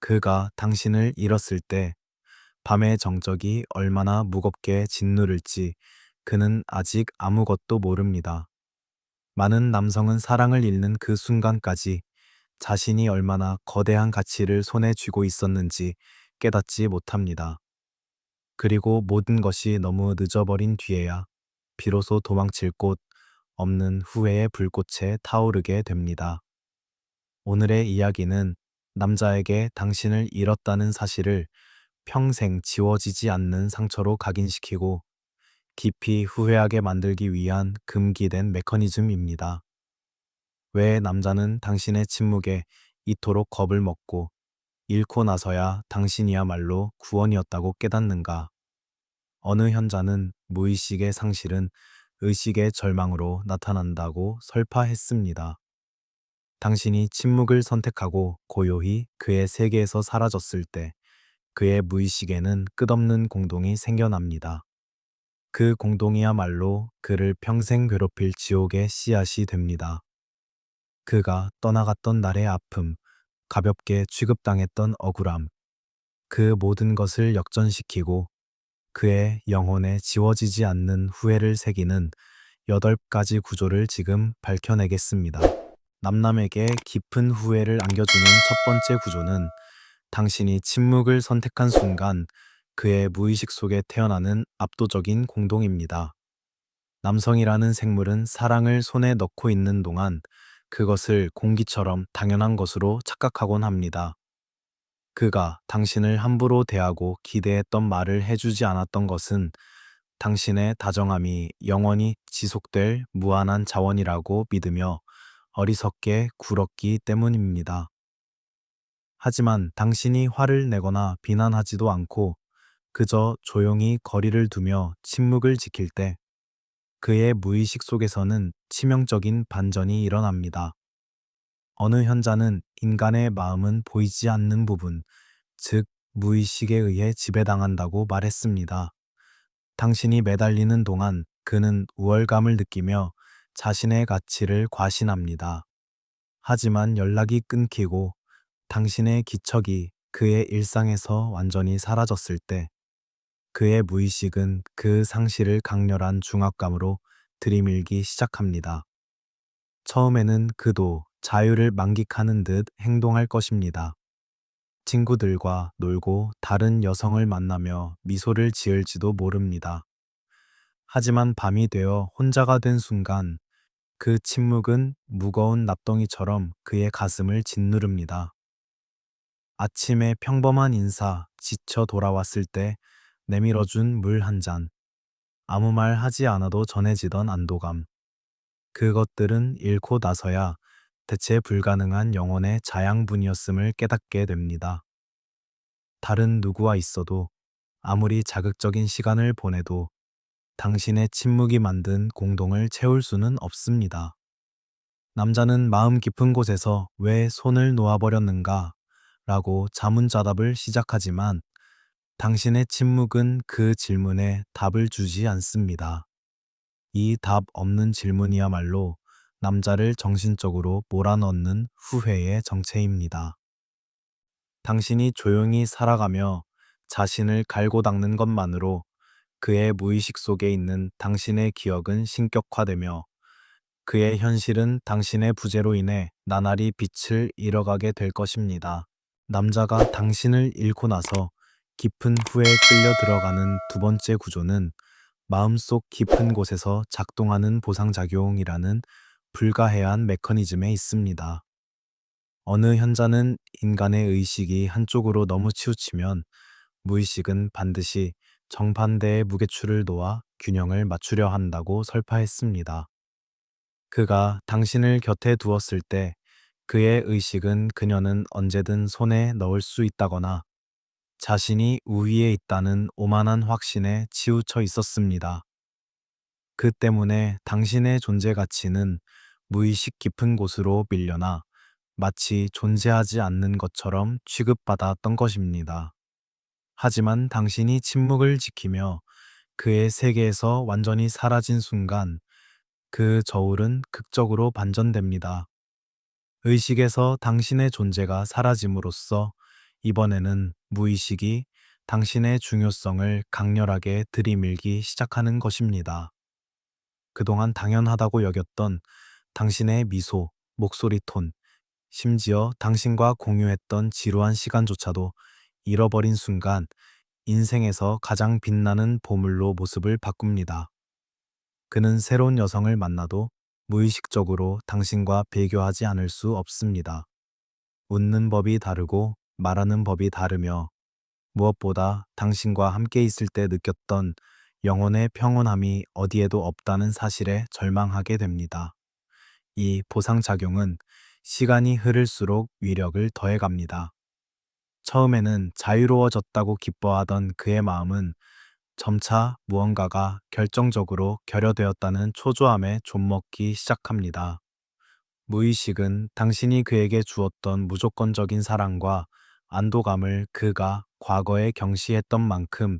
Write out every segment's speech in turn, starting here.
그가 당신을 잃었을 때 밤의 정적이 얼마나 무겁게 짓누를지 그는 아직 아무것도 모릅니다. 많은 남성은 사랑을 잃는 그 순간까지 자신이 얼마나 거대한 가치를 손에 쥐고 있었는지 깨닫지 못합니다. 그리고 모든 것이 너무 늦어버린 뒤에야 비로소 도망칠 곳 없는 후회의 불꽃에 타오르게 됩니다. 오늘의 이야기는 남자에게 당신을 잃었다는 사실을 평생 지워지지 않는 상처로 각인시키고 깊이 후회하게 만들기 위한 금기된 메커니즘입니다. 왜 남자는 당신의 침묵에 이토록 겁을 먹고 잃고 나서야 당신이야말로 구원이었다고 깨닫는가? 어느 현자는 무의식의 상실은 의식의 절망으로 나타난다고 설파했습니다. 당신이 침묵을 선택하고 고요히 그의 세계에서 사라졌을 때 그의 무의식에는 끝없는 공동이 생겨납니다. 그 공동이야말로 그를 평생 괴롭힐 지옥의 씨앗이 됩니다. 그가 떠나갔던 날의 아픔, 가볍게 취급당했던 억울함, 그 모든 것을 역전시키고 그의 영혼에 지워지지 않는 후회를 새기는 8가지 구조를 지금 밝혀내겠습니다. 남남에게 깊은 후회를 안겨주는 첫 번째 구조는 당신이 침묵을 선택한 순간 그의 무의식 속에 태어나는 압도적인 공동입니다. 남성이라는 생물은 사랑을 손에 넣고 있는 동안 그것을 공기처럼 당연한 것으로 착각하곤 합니다. 그가 당신을 함부로 대하고 기대했던 말을 해주지 않았던 것은 당신의 다정함이 영원히 지속될 무한한 자원이라고 믿으며 어리석게 굴었기 때문입니다. 하지만 당신이 화를 내거나 비난하지도 않고 그저 조용히 거리를 두며 침묵을 지킬 때 그의 무의식 속에서는 치명적인 반전이 일어납니다. 어느 현자는 인간의 마음은 보이지 않는 부분, 즉 무의식에 의해 지배당한다고 말했습니다. 당신이 매달리는 동안 그는 우월감을 느끼며 자신의 가치를 과신합니다. 하지만 연락이 끊기고 당신의 기척이 그의 일상에서 완전히 사라졌을 때 그의 무의식은 그 상실을 강렬한 중압감으로 들이밀기 시작합니다. 처음에는 그도 자유를 만끽하는 듯 행동할 것입니다. 친구들과 놀고 다른 여성을 만나며 미소를 지을지도 모릅니다. 하지만 밤이 되어 혼자가 된 순간 그 침묵은 무거운 납덩이처럼 그의 가슴을 짓누릅니다. 아침에 평범한 인사, 지쳐 돌아왔을 때 내밀어준 물 한 잔, 아무 말 하지 않아도 전해지던 안도감. 그것들은 잃고 나서야 대체 불가능한 영혼의 자양분이었음을 깨닫게 됩니다. 다른 누구와 있어도 아무리 자극적인 시간을 보내도 당신의 침묵이 만든 공동을 채울 수는 없습니다. 남자는 마음 깊은 곳에서 왜 손을 놓아버렸는가? 라고 자문자답을 시작하지만 당신의 침묵은 그 질문에 답을 주지 않습니다. 이 답 없는 질문이야말로 남자를 정신적으로 몰아넣는 후회의 정체입니다. 당신이 조용히 살아가며 자신을 갈고 닦는 것만으로 그의 무의식 속에 있는 당신의 기억은 신격화되며 그의 현실은 당신의 부재로 인해 나날이 빛을 잃어가게 될 것입니다. 남자가 당신을 잃고 나서 깊은 후회에 끌려 들어가는 두 번째 구조는 마음속 깊은 곳에서 작동하는 보상작용이라는 불가해한 메커니즘에 있습니다. 어느 현자는 인간의 의식이 한쪽으로 너무 치우치면 무의식은 반드시 정반대의 무게추를 놓아 균형을 맞추려 한다고 설파했습니다. 그가 당신을 곁에 두었을 때 그의 의식은 그녀는 언제든 손에 넣을 수 있다거나 자신이 우위에 있다는 오만한 확신에 치우쳐 있었습니다. 그 때문에 당신의 존재 가치는 무의식 깊은 곳으로 밀려나 마치 존재하지 않는 것처럼 취급받았던 것입니다. 하지만 당신이 침묵을 지키며 그의 세계에서 완전히 사라진 순간 그 저울은 극적으로 반전됩니다. 의식에서 당신의 존재가 사라짐으로써 이번에는 무의식이 당신의 중요성을 강렬하게 들이밀기 시작하는 것입니다. 그동안 당연하다고 여겼던 당신의 미소, 목소리 톤, 심지어 당신과 공유했던 지루한 시간조차도 잃어버린 순간 인생에서 가장 빛나는 보물로 모습을 바꿉니다. 그는 새로운 여성을 만나도 무의식적으로 당신과 비교하지 않을 수 없습니다. 웃는 법이 다르고 말하는 법이 다르며 무엇보다 당신과 함께 있을 때 느꼈던 영혼의 평온함이 어디에도 없다는 사실에 절망하게 됩니다. 이 보상작용은 시간이 흐를수록 위력을 더해갑니다. 처음에는 자유로워졌다고 기뻐하던 그의 마음은 점차 무언가가 결정적으로 결여되었다는 초조함에 좀먹기 시작합니다. 무의식은 당신이 그에게 주었던 무조건적인 사랑과 안도감을 그가 과거에 경시했던 만큼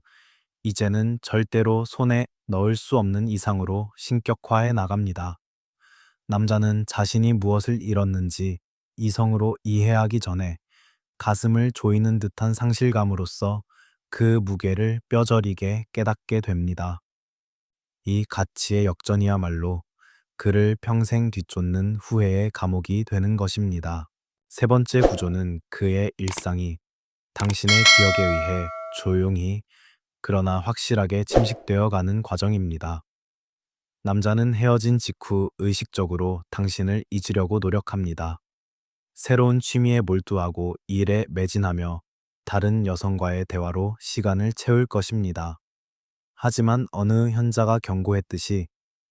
이제는 절대로 손에 넣을 수 없는 이상으로 신격화해 나갑니다. 남자는 자신이 무엇을 잃었는지 이성으로 이해하기 전에 가슴을 조이는 듯한 상실감으로써 그 무게를 뼈저리게 깨닫게 됩니다. 이 가치의 역전이야말로 그를 평생 뒤쫓는 후회의 감옥이 되는 것입니다. 세 번째 구조는 그의 일상이 당신의 기억에 의해 조용히 그러나 확실하게 침식되어 가는 과정입니다. 남자는 헤어진 직후 의식적으로 당신을 잊으려고 노력합니다. 새로운 취미에 몰두하고 일에 매진하며 다른 여성과의 대화로 시간을 채울 것입니다. 하지만 어느 현자가 경고했듯이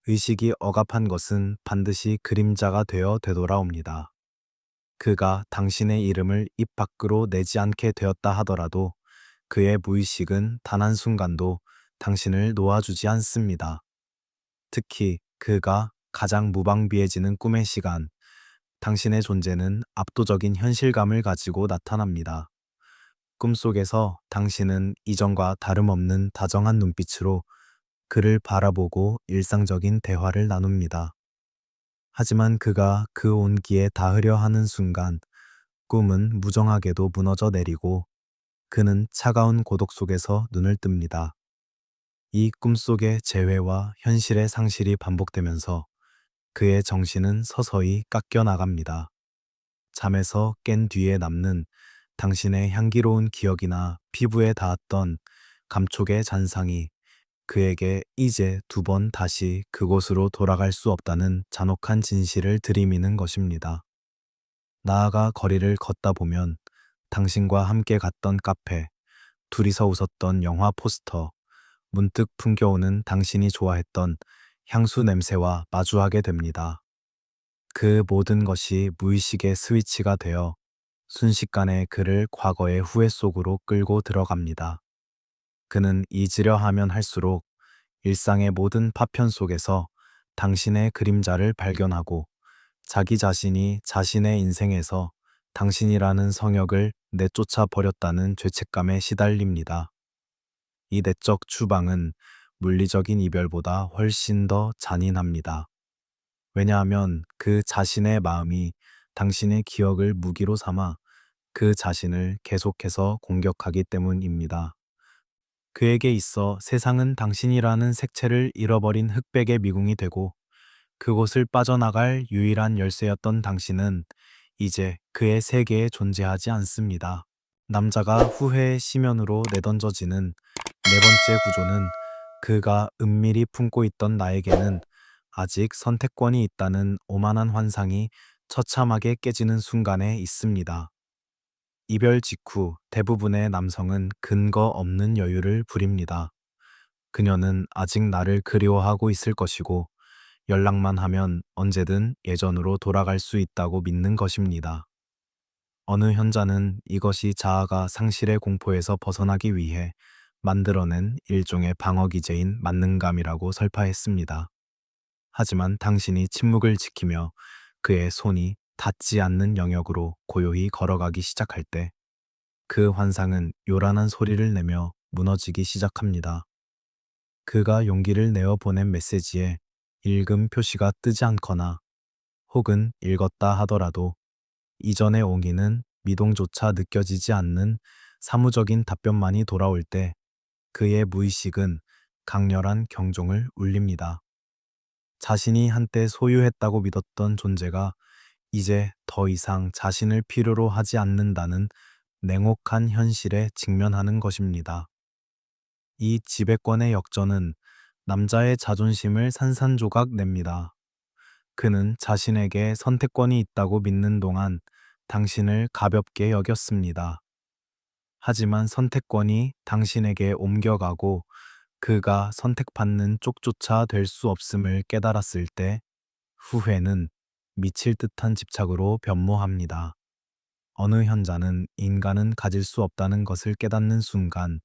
의식이 억압한 것은 반드시 그림자가 되어 되돌아옵니다. 그가 당신의 이름을 입 밖으로 내지 않게 되었다 하더라도 그의 무의식은 단 한순간도 당신을 놓아주지 않습니다. 특히 그가 가장 무방비해지는 꿈의 시간, 당신의 존재는 압도적인 현실감을 가지고 나타납니다. 꿈속에서 당신은 이전과 다름없는 다정한 눈빛으로 그를 바라보고 일상적인 대화를 나눕니다. 하지만 그가 그 온기에 닿으려 하는 순간 꿈은 무정하게도 무너져 내리고 그는 차가운 고독 속에서 눈을 뜹니다. 이 꿈속의 재회와 현실의 상실이 반복되면서 그의 정신은 서서히 깎여 나갑니다. 잠에서 깬 뒤에 남는 당신의 향기로운 기억이나 피부에 닿았던 감촉의 잔상이 그에게 이제 두 번 다시 그곳으로 돌아갈 수 없다는 잔혹한 진실을 들이미는 것입니다. 나아가 거리를 걷다 보면 당신과 함께 갔던 카페, 둘이서 웃었던 영화 포스터, 문득 풍겨오는 당신이 좋아했던 향수 냄새와 마주하게 됩니다. 그 모든 것이 무의식의 스위치가 되어 순식간에 그를 과거의 후회 속으로 끌고 들어갑니다. 그는 잊으려 하면 할수록 일상의 모든 파편 속에서 당신의 그림자를 발견하고 자기 자신이 자신의 인생에서 당신이라는 성역을 내쫓아 버렸다는 죄책감에 시달립니다. 이 내적 추방은 물리적인 이별보다 훨씬 더 잔인합니다. 왜냐하면 그 자신의 마음이 당신의 기억을 무기로 삼아 그 자신을 계속해서 공격하기 때문입니다. 그에게 있어 세상은 당신이라는 색채를 잃어버린 흑백의 미궁이 되고 그곳을 빠져나갈 유일한 열쇠였던 당신은 이제 그의 세계에 존재하지 않습니다. 남자가 후회의 심연으로 내던져지는 네 번째 구조는 그가 은밀히 품고 있던 나에게는 아직 선택권이 있다는 오만한 환상이 처참하게 깨지는 순간에 있습니다. 이별 직후 대부분의 남성은 근거 없는 여유를 부립니다. 그녀는 아직 나를 그리워하고 있을 것이고 연락만 하면 언제든 예전으로 돌아갈 수 있다고 믿는 것입니다. 어느 현자는 이것이 자아가 상실의 공포에서 벗어나기 위해 만들어낸 일종의 방어 기제인 만능감이라고 설파했습니다. 하지만 당신이 침묵을 지키며 그의 손이 닿지 않는 영역으로 고요히 걸어가기 시작할 때 그 환상은 요란한 소리를 내며 무너지기 시작합니다. 그가 용기를 내어 보낸 메시지에 읽음 표시가 뜨지 않거나 혹은 읽었다 하더라도 이전의 옹기는 미동조차 느껴지지 않는 사무적인 답변만이 돌아올 때 그의 무의식은 강렬한 경종을 울립니다. 자신이 한때 소유했다고 믿었던 존재가 이제 더 이상 자신을 필요로 하지 않는다는 냉혹한 현실에 직면하는 것입니다. 이 지배권의 역전은 남자의 자존심을 산산조각 냅니다. 그는 자신에게 선택권이 있다고 믿는 동안 당신을 가볍게 여겼습니다. 하지만 선택권이 당신에게 옮겨가고 그가 선택받는 쪽조차 될 수 없음을 깨달았을 때 후회는 미칠 듯한 집착으로 변모합니다. 어느 현자는 인간은 가질 수 없다는 것을 깨닫는 순간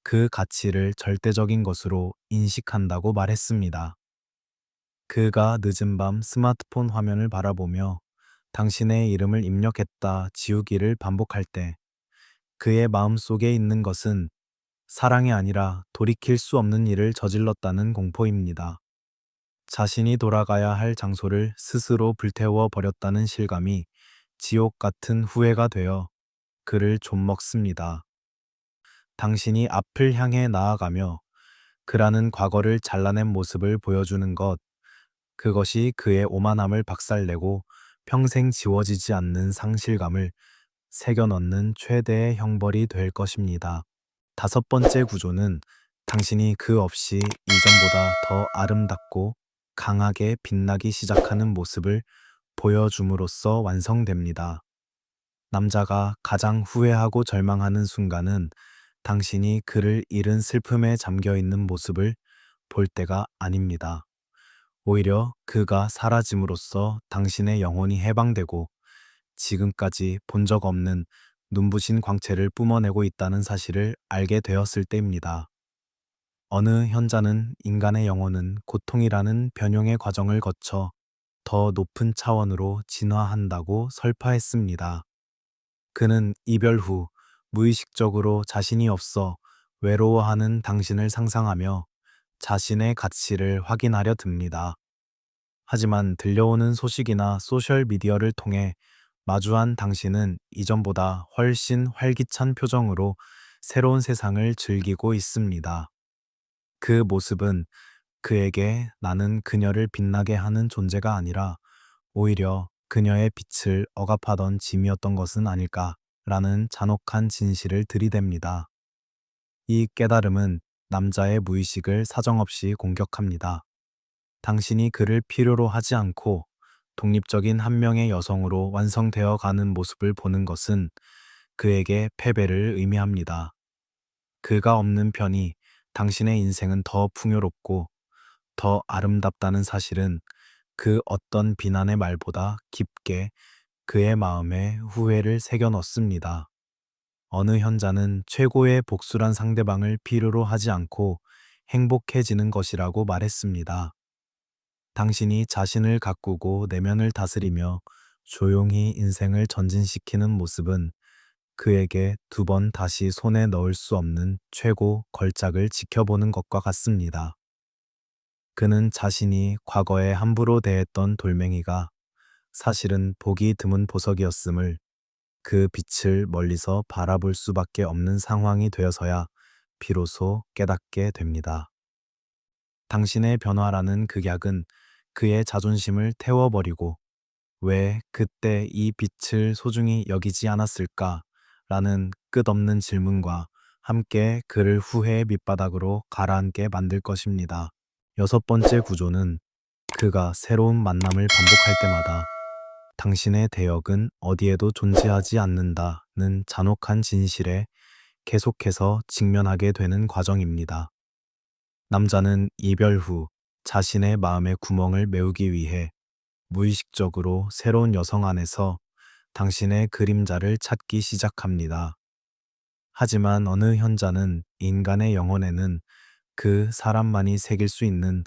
그 가치를 절대적인 것으로 인식한다고 말했습니다. 그가 늦은 밤 스마트폰 화면을 바라보며 당신의 이름을 입력했다 지우기를 반복할 때 그의 마음속에 있는 것은 사랑이 아니라 돌이킬 수 없는 일을 저질렀다는 공포입니다. 자신이 돌아가야 할 장소를 스스로 불태워 버렸다는 실감이 지옥 같은 후회가 되어 그를 좀먹습니다. 당신이 앞을 향해 나아가며 그라는 과거를 잘라낸 모습을 보여주는 것, 그것이 그의 오만함을 박살내고 평생 지워지지 않는 상실감을 새겨넣는 최대의 형벌이 될 것입니다. 다섯 번째 구조는 당신이 그 없이 이전보다 더 아름답고 강하게 빛나기 시작하는 모습을 보여줌으로써 완성됩니다. 남자가 가장 후회하고 절망하는 순간은 당신이 그를 잃은 슬픔에 잠겨 있는 모습을 볼 때가 아닙니다. 오히려 그가 사라짐으로써 당신의 영혼이 해방되고 지금까지 본 적 없는 눈부신 광채를 뿜어내고 있다는 사실을 알게 되었을 때입니다. 어느 현자는 인간의 영혼은 고통이라는 변형의 과정을 거쳐 더 높은 차원으로 진화한다고 설파했습니다. 그는 이별 후 무의식적으로 자신이 없어 외로워하는 당신을 상상하며 자신의 가치를 확인하려 듭니다. 하지만 들려오는 소식이나 소셜미디어를 통해 마주한 당신은 이전보다 훨씬 활기찬 표정으로 새로운 세상을 즐기고 있습니다. 그 모습은 그에게 나는 그녀를 빛나게 하는 존재가 아니라 오히려 그녀의 빛을 억압하던 짐이었던 것은 아닐까라는 잔혹한 진실을 들이댑니다. 이 깨달음은 남자의 무의식을 사정없이 공격합니다. 당신이 그를 필요로 하지 않고 독립적인 한 명의 여성으로 완성되어 가는 모습을 보는 것은 그에게 패배를 의미합니다. 그가 없는 편이 당신의 인생은 더 풍요롭고 더 아름답다는 사실은 그 어떤 비난의 말보다 깊게 그의 마음에 후회를 새겨 넣습니다. 어느 현자는 최고의 복수란 상대방을 필요로 하지 않고 행복해지는 것이라고 말했습니다. 당신이 자신을 가꾸고 내면을 다스리며 조용히 인생을 전진시키는 모습은 그에게 두 번 다시 손에 넣을 수 없는 최고 걸작을 지켜보는 것과 같습니다. 그는 자신이 과거에 함부로 대했던 돌멩이가 사실은 보기 드문 보석이었음을 그 빛을 멀리서 바라볼 수밖에 없는 상황이 되어서야 비로소 깨닫게 됩니다. 당신의 변화라는 극약은 그의 자존심을 태워버리고 왜 그때 이 빛을 소중히 여기지 않았을까? 라는 끝없는 질문과 함께 그를 후회의 밑바닥으로 가라앉게 만들 것입니다. 여섯 번째 구조는 그가 새로운 만남을 반복할 때마다 당신의 대역은 어디에도 존재하지 않는다는 잔혹한 진실에 계속해서 직면하게 되는 과정입니다. 남자는 이별 후 자신의 마음의 구멍을 메우기 위해 무의식적으로 새로운 여성 안에서 당신의 그림자를 찾기 시작합니다. 하지만 어느 현자는 인간의 영혼에는 그 사람만이 새길 수 있는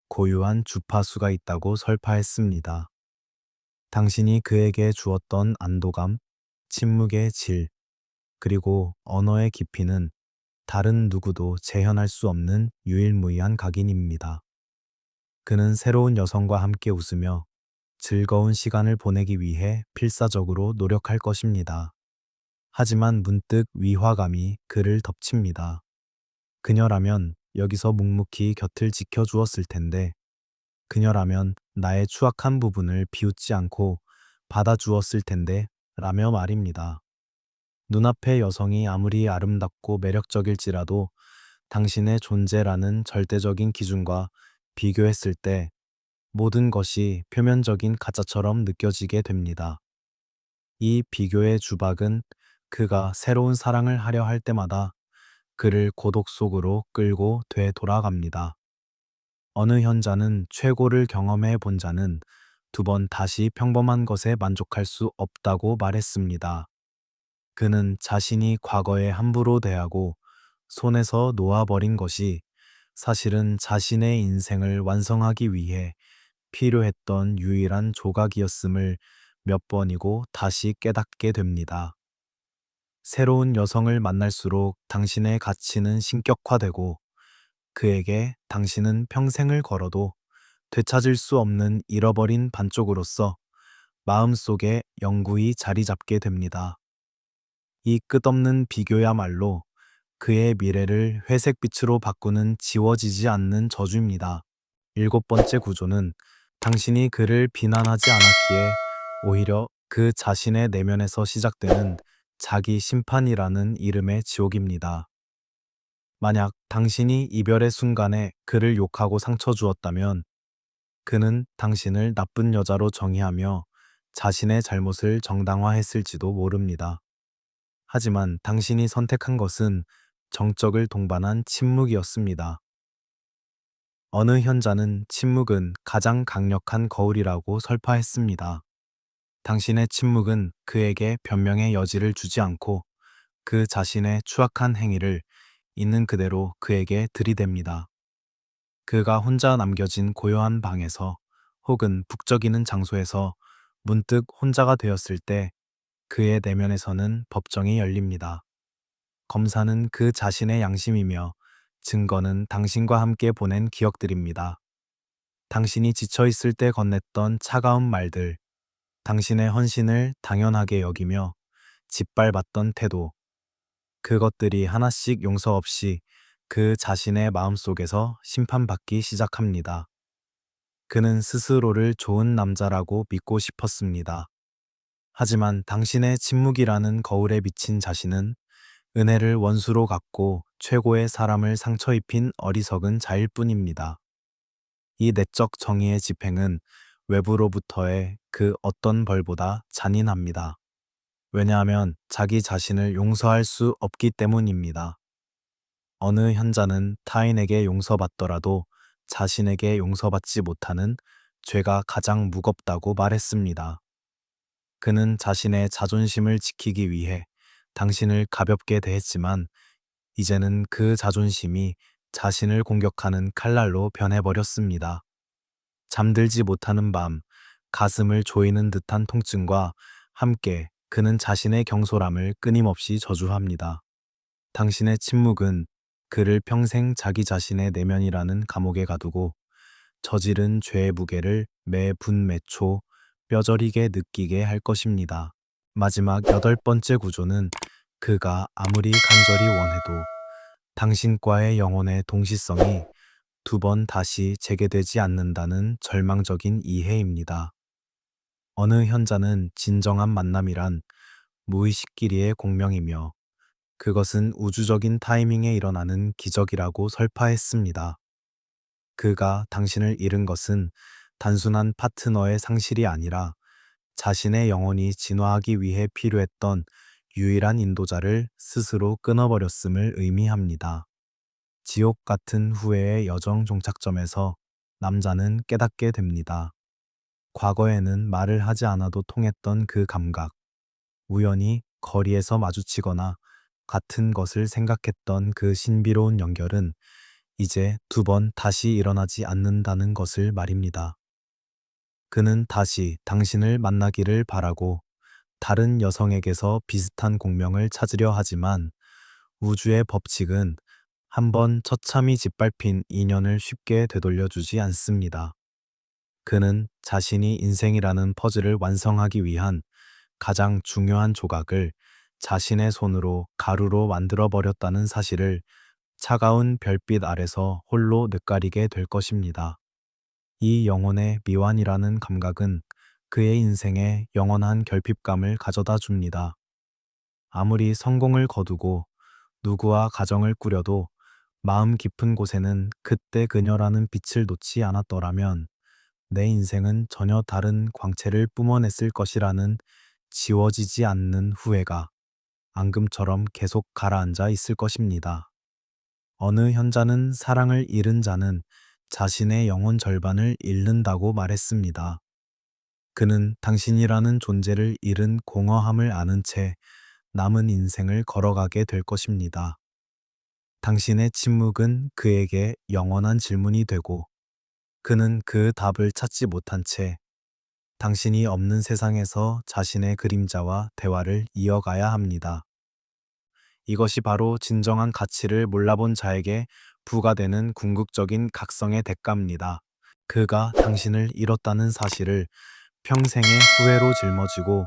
고유한 주파수가 있다고 설파했습니다. 당신이 그에게 주었던 안도감, 침묵의 질, 그리고 언어의 깊이는 다른 누구도 재현할 수 없는 유일무이한 각인입니다. 그는 새로운 여성과 함께 웃으며 즐거운 시간을 보내기 위해 필사적으로 노력할 것입니다. 하지만 문득 위화감이 그를 덮칩니다. 그녀라면 여기서 묵묵히 곁을 지켜주었을 텐데, 그녀라면 나의 추악한 부분을 비웃지 않고 받아주었을 텐데, 라며 말입니다. 눈앞의 여성이 아무리 아름답고 매력적일지라도 당신의 존재라는 절대적인 기준과 비교했을 때 모든 것이 표면적인 가짜처럼 느껴지게 됩니다. 이 비교의 주박은 그가 새로운 사랑을 하려 할 때마다 그를 고독 속으로 끌고 되돌아갑니다. 어느 현자는 최고를 경험해 본 자는 두 번 다시 평범한 것에 만족할 수 없다고 말했습니다. 그는 자신이 과거에 함부로 대하고 손에서 놓아버린 것이 사실은 자신의 인생을 완성하기 위해 필요했던 유일한 조각이었음을 몇 번이고 다시 깨닫게 됩니다. 새로운 여성을 만날수록 당신의 가치는 신격화되고 그에게 당신은 평생을 걸어도 되찾을 수 없는 잃어버린 반쪽으로서 마음속에 영구히 자리 잡게 됩니다. 이 끝없는 비교야말로 그의 미래를 회색빛으로 바꾸는 지워지지 않는 저주입니다. 일곱 번째 구조는 당신이 그를 비난하지 않았기에 오히려 그 자신의 내면에서 시작되는 자기 심판이라는 이름의 지옥입니다. 만약 당신이 이별의 순간에 그를 욕하고 상처 주었다면 그는 당신을 나쁜 여자로 정의하며 자신의 잘못을 정당화했을지도 모릅니다. 하지만 당신이 선택한 것은 정적을 동반한 침묵이었습니다. 어느 현자는 침묵은 가장 강력한 거울이라고 설파했습니다. 당신의 침묵은 그에게 변명의 여지를 주지 않고 그 자신의 추악한 행위를 있는 그대로 그에게 들이댑니다. 그가 혼자 남겨진 고요한 방에서 혹은 북적이는 장소에서 문득 혼자가 되었을 때 그의 내면에서는 법정이 열립니다. 검사는 그 자신의 양심이며 증거는 당신과 함께 보낸 기억들입니다. 당신이 지쳐있을 때 건넸던 차가운 말들, 당신의 헌신을 당연하게 여기며 짓밟았던 태도, 그것들이 하나씩 용서 없이 그 자신의 마음속에서 심판받기 시작합니다. 그는 스스로를 좋은 남자라고 믿고 싶었습니다. 하지만 당신의 침묵이라는 거울에 비친 자신은 은혜를 원수로 갚고 최고의 사람을 상처 입힌 어리석은 자일 뿐입니다. 이 내적 정의의 집행은 외부로부터의 그 어떤 벌보다 잔인합니다. 왜냐하면 자기 자신을 용서할 수 없기 때문입니다. 어느 현자는 타인에게 용서받더라도 자신에게 용서받지 못하는 죄가 가장 무겁다고 말했습니다. 그는 자신의 자존심을 지키기 위해 당신을 가볍게 대했지만 이제는 그 자존심이 자신을 공격하는 칼날로 변해버렸습니다. 잠들지 못하는 밤, 가슴을 조이는 듯한 통증과 함께 그는 자신의 경솔함을 끊임없이 저주합니다. 당신의 침묵은 그를 평생 자기 자신의 내면이라는 감옥에 가두고 저지른 죄의 무게를 매 분 매 초 뼈저리게 느끼게 할 것입니다. 마지막 여덟 번째 구조는 그가 아무리 간절히 원해도 당신과의 영혼의 동시성이 두 번 다시 재개되지 않는다는 절망적인 이해입니다. 어느 현자는 진정한 만남이란 무의식끼리의 공명이며 그것은 우주적인 타이밍에 일어나는 기적이라고 설파했습니다. 그가 당신을 잃은 것은 단순한 파트너의 상실이 아니라 자신의 영혼이 진화하기 위해 필요했던 유일한 인도자를 스스로 끊어버렸음을 의미합니다. 지옥 같은 후회의 여정 종착점에서 남자는 깨닫게 됩니다. 과거에는 말을 하지 않아도 통했던 그 감각, 우연히 거리에서 마주치거나 같은 것을 생각했던 그 신비로운 연결은 이제 두 번 다시 일어나지 않는다는 것을 말입니다. 그는 다시 당신을 만나기를 바라고 다른 여성에게서 비슷한 공명을 찾으려 하지만 우주의 법칙은 한 번 처참히 짓밟힌 인연을 쉽게 되돌려주지 않습니다. 그는 자신이 인생이라는 퍼즐을 완성하기 위한 가장 중요한 조각을 자신의 손으로 가루로 만들어 버렸다는 사실을 차가운 별빛 아래서 홀로 느끼게 될 것입니다. 이 영혼의 미완이라는 감각은 그의 인생에 영원한 결핍감을 가져다 줍니다. 아무리 성공을 거두고 누구와 가정을 꾸려도 마음 깊은 곳에는 그때 그녀라는 빛을 놓지 않았더라면 내 인생은 전혀 다른 광채를 뿜어냈을 것이라는 지워지지 않는 후회가 앙금처럼 계속 가라앉아 있을 것입니다. 어느 현자는 사랑을 잃은 자는 자신의 영혼 절반을 잃는다고 말했습니다. 그는 당신이라는 존재를 잃은 공허함을 아는 채 남은 인생을 걸어가게 될 것입니다. 당신의 침묵은 그에게 영원한 질문이 되고 그는 그 답을 찾지 못한 채 당신이 없는 세상에서 자신의 그림자와 대화를 이어가야 합니다. 이것이 바로 진정한 가치를 몰라본 자에게 부과되는 궁극적인 각성의 대가입니다. 그가 당신을 잃었다는 사실을 평생의 후회로 짊어지고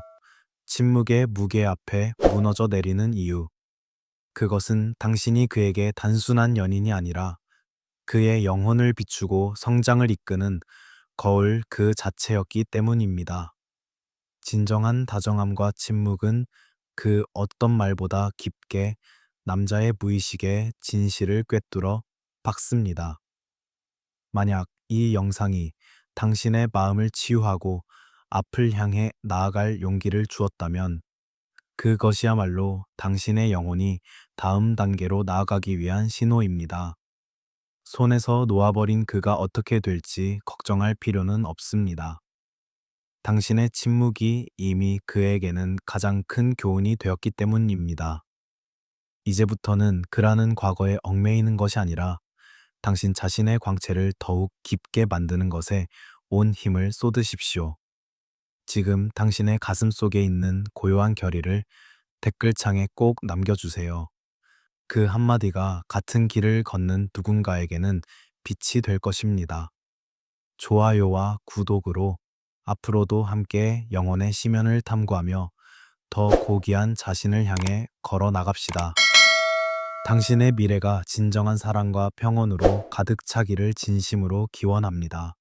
침묵의 무게 앞에 무너져 내리는 이유. 그것은 당신이 그에게 단순한 연인이 아니라 그의 영혼을 비추고 성장을 이끄는 거울 그 자체였기 때문입니다. 진정한 다정함과 침묵은 그 어떤 말보다 깊게 남자의 무의식의 진실을 꿰뚫어 박습니다. 만약 이 영상이 당신의 마음을 치유하고 앞을 향해 나아갈 용기를 주었다면 그것이야말로 당신의 영혼이 다음 단계로 나아가기 위한 신호입니다. 손에서 놓아버린 그가 어떻게 될지 걱정할 필요는 없습니다. 당신의 침묵이 이미 그에게는 가장 큰 교훈이 되었기 때문입니다. 이제부터는 그라는 과거에 얽매이는 것이 아니라 당신 자신의 광채를 더욱 깊게 만드는 것에 온 힘을 쏟으십시오. 지금 당신의 가슴 속에 있는 고요한 결의를 댓글창에 꼭 남겨주세요. 그 한마디가 같은 길을 걷는 누군가에게는 빛이 될 것입니다. 좋아요와 구독으로 앞으로도 함께 영혼의 심연을 탐구하며 더 고귀한 자신을 향해 걸어 나갑시다. 당신의 미래가 진정한 사랑과 평온으로 가득 차기를 진심으로 기원합니다.